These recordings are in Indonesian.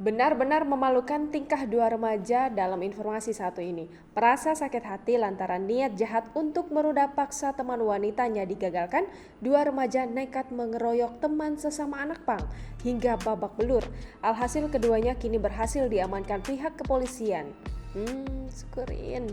Benar-benar memalukan tingkah dua remaja dalam informasi satu ini. Merasa sakit hati lantaran niat jahat untuk meruda paksa teman wanitanya digagalkan, dua remaja nekat mengeroyok teman sesama anak pang hingga babak belur. Alhasil keduanya kini berhasil diamankan pihak kepolisian. Syukurin.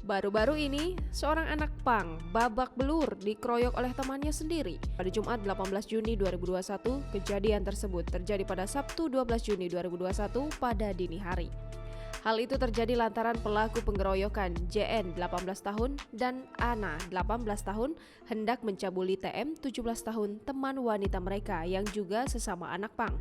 Baru-baru ini, seorang anak pang babak belur dikeroyok oleh temannya sendiri. Pada Jumat 18 Juni 2021, kejadian tersebut terjadi pada Sabtu 12 Juni 2021 pada dini hari. Hal itu terjadi lantaran pelaku pengeroyokan JN 18 tahun dan Ana 18 tahun hendak mencabuli TM 17 tahun teman wanita mereka yang juga sesama anak pang.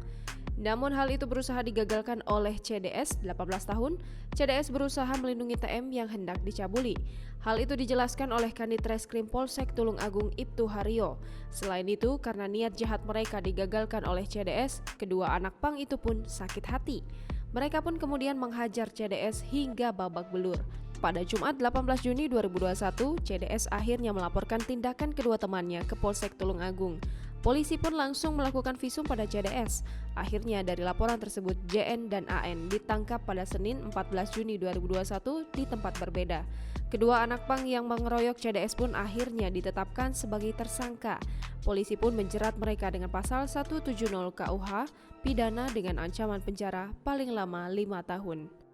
Namun hal itu berusaha digagalkan oleh CDS 18 tahun. CDS berusaha melindungi TM yang hendak dicabuli. Hal itu dijelaskan oleh Kanit Reskrim Polsek Tulung Agung Ibtu Haryo. Selain itu, karena niat jahat mereka digagalkan oleh CDS, kedua anak pang itu pun sakit hati. Mereka pun kemudian menghajar CDS hingga babak belur. Pada Jumat 18 Juni 2021, CDS akhirnya melaporkan tindakan kedua temannya ke Polsek Tulung Agung. Polisi pun langsung melakukan visum pada CDS. Akhirnya dari laporan tersebut, JN dan AN ditangkap pada Senin 14 Juni 2021 di tempat berbeda. Kedua anak pang yang mengeroyok CDS pun akhirnya ditetapkan sebagai tersangka. Polisi pun menjerat mereka dengan pasal 170 KUH, pidana dengan ancaman penjara paling lama 5 tahun.